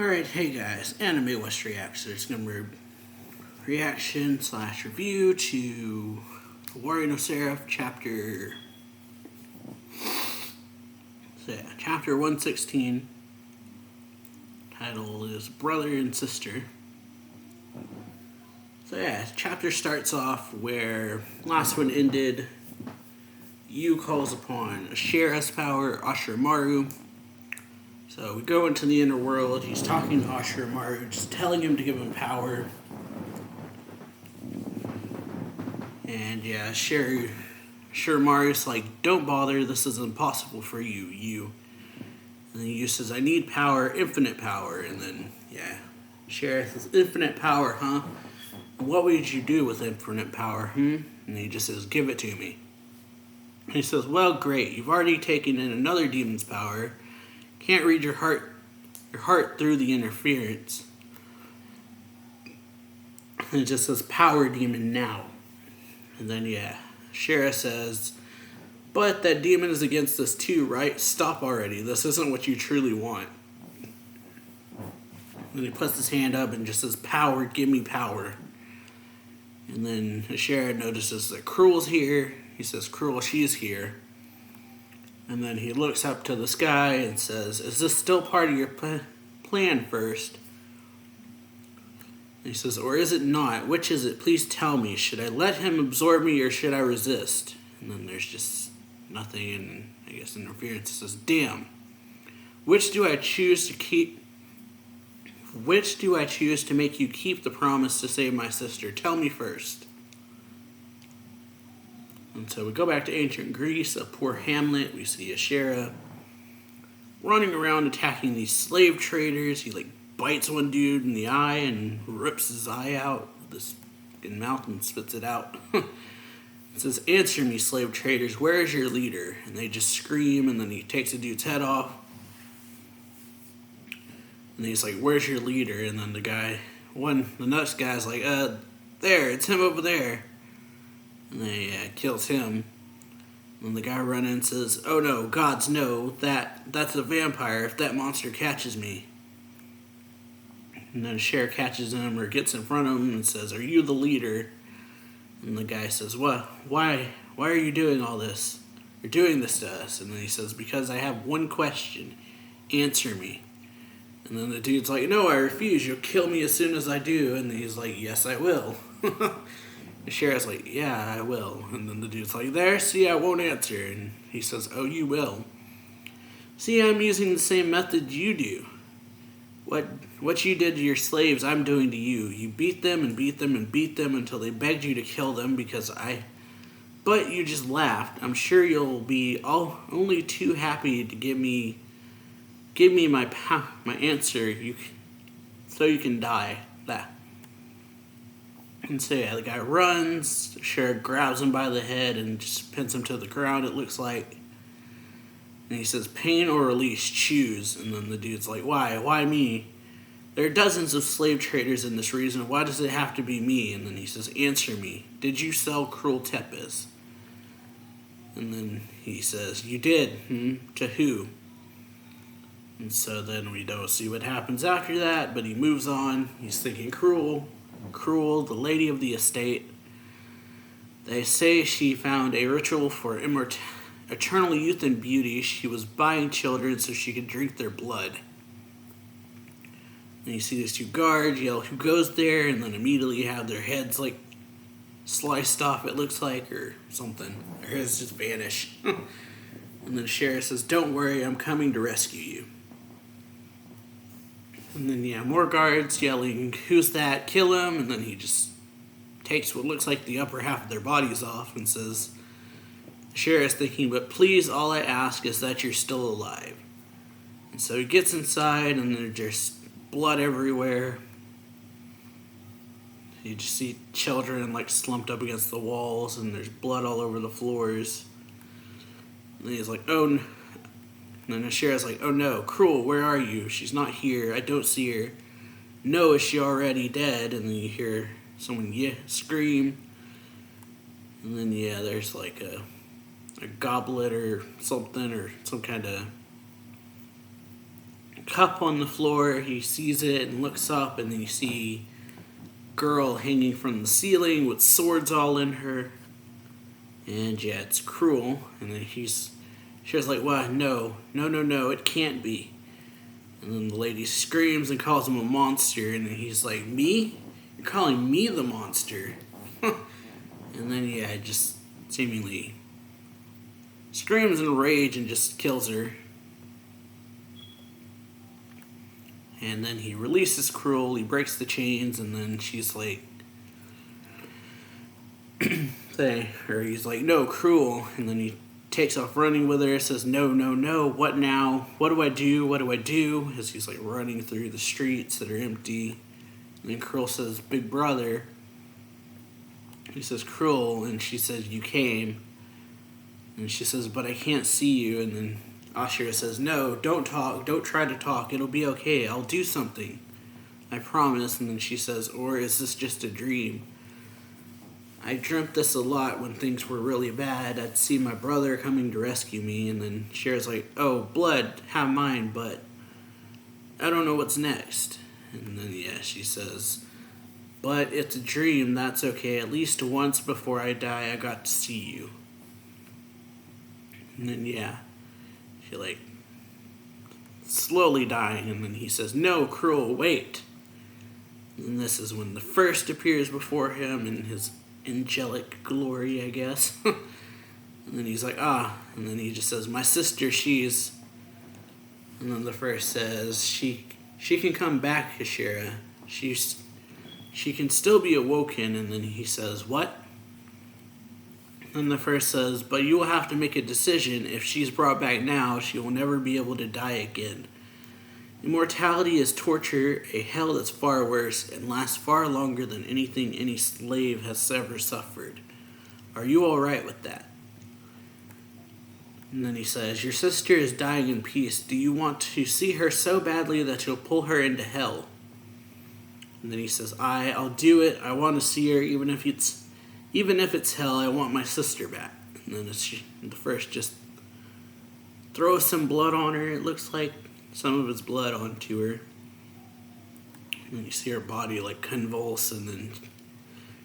Alright, hey guys, Anime West Reacts. There's going to be reaction slash review to Owari no Seraph chapter 116. Title is Brother and Sister. Chapter starts off where last one ended. Yu calls upon Sheriff's power, Owari. So we go into the inner world. He's talking to Owari, just telling him to give him power. And yeah, Shurimaru's like, don't bother, this is impossible for you, Yu. And then Yu says, I need power, infinite power. And then, Sheriff says, infinite power, huh? What would you do with infinite power, And he just says, give it to me. And he says, well, great, you've already taken in another demon's power. Can't read your heart through the interference. And it just says, power demon now. And then, Sheriff says, but that demon is against us too, right? Stop already. This isn't what you truly want. And he puts his hand up and just says, power, give me power. And then the sheriff notices that Cruel's here. He says, Cruel, she's here. And then he looks up to the sky and says, is this still part of your plan first? And he says, or is it not? Which is it? Please tell me. Should I let him absorb me or should I resist? And then there's just nothing, and I guess interference. It says, damn. Which do I choose to keep? Which do I choose to make you keep the promise to save my sister? Tell me first. And so we go back to ancient Greece, a poor hamlet. We see a sheriff running around attacking these slave traders. He bites one dude in the eye and rips his eye out with his fucking mouth and spits it out. It says, answer me, slave traders, where is your leader? And they just scream, and then he takes a dude's head off. And he's like, where's your leader? And then the next guy's like, there, it's him over there. And then kills him. And the guy runs in and says, oh no, gods no, that's a vampire if that monster catches me. And then the sheriff catches him or gets in front of him and says, are you the leader? And the guy says, what? Why are you doing all this? You're doing this to us. And then he says, because I have one question. Answer me. And then the dude's like, no, I refuse. You'll kill me as soon as I do. And he's like, yes, I will. The sheriff's like, yeah, I will. And then the dude's like, there, see, I won't answer. And he says, oh, you will. See, I'm using the same method you do. What you did to your slaves, I'm doing to you. You beat them and beat them and beat them until they begged you to kill them but you just laughed. I'm sure you'll be only too happy to give me my answer so you can die. That. And so the guy runs, the sheriff grabs him by the head and just pins him to the ground, it looks like. And he says, pain or release, choose. And then the dude's like, why? Why me? There are dozens of slave traders in this region. Why does it have to be me? And then he says, answer me. Did you sell Cruel Tepes? And then he says, you did. To who? And so then we don't see what happens after that, but he moves on. He's thinking Cruel, the lady of the estate. They say she found a ritual for eternal youth and beauty. She was buying children so she could drink their blood. And you see these two guards yell, who goes there? And then immediately have their heads sliced off, it looks like, or something. Their heads just vanish. And then the sheriff says, don't worry, I'm coming to rescue you. And then, more guards yelling, who's that? Kill him. And then he just takes what looks like the upper half of their bodies off and says, the sheriff's thinking, but please, all I ask is that you're still alive. And so he gets inside, and there's just blood everywhere. You just see children slumped up against the walls, and there's blood all over the floors. And he's like, oh no. And then the sheriff's like, oh no, Cruel, where are you? She's not here. I don't see her. No, is she already dead? And then you hear someone scream. And then there's a goblet or something, or some kind of cup on the floor. He sees it and looks up, and then you see girl hanging from the ceiling with swords all in her. And yeah, it's cruel. And then she's like, "Well, no, it can't be." And then the lady screams and calls him a monster. And then he's like, "Me? You're calling me the monster?" And then yeah, just seemingly screams in rage and just kills her. And then he releases Cruel, he breaks the chains, and then she's like, he's like, "No, Cruel," and then he takes off running with her, says, No, what now? What do I do? As he's like running through the streets that are empty. And then Cruel says, "Big brother." He says, "Cruel," and she says, "You came." And she says, "But I can't see you." And then Ashira says, "No, don't talk. Don't try to talk. It'll be okay. I'll do something. I promise." And then she says, "Or is this just a dream? I dreamt this a lot when things were really bad. I'd see my brother coming to rescue me." And then Shira's like, "Oh, blood, have mine, but I don't know what's next." And then, yeah, she says, "But it's a dream. That's okay. At least once before I die, I got to see you." And then, yeah, she like slowly dying, and then he says, "No, Cruel, wait." And this is when the first appears before him in his angelic glory, I guess. And then he's like, "Ah," and then he just says, "My sister, she's..." And then the first says, she can come back, Ashira. She can still be awoken." And then he says, "What?" And the first says, "But you will have to make a decision. If she's brought back now, she will never be able to die again. Immortality is torture, a hell that's far worse, and lasts far longer than anything any slave has ever suffered. Are you alright with that?" And then he says, "Your sister is dying in peace. Do you want to see her so badly that you'll pull her into hell?" And then he says, I'll do it. I want to see her, even if it's hell. I want my sister back." And then the first just throws some blood on her. It looks like some of his blood onto her. And then you see her body like convulse, and then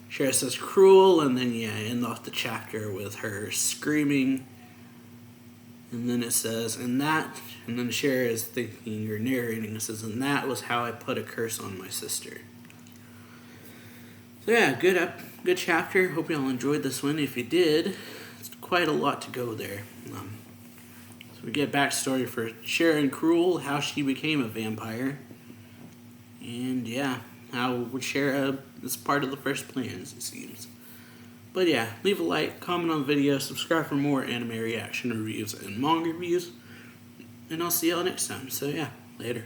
Shira says, "Cruel," and then yeah, end off the chapter with her screaming. And then it says, and then Shira is thinking, or narrating, it says, "And that was how I put a curse on my sister." So yeah, good chapter. Hope y'all enjoyed this one. If you did, it's quite a lot to go there. So we get backstory for Shira and Cruel, how she became a vampire. And yeah, how Shira is part of the first plans, it seems. But yeah, leave a like, comment on the video, subscribe for more anime reaction reviews and manga reviews. And I'll see y'all next time. So yeah, later.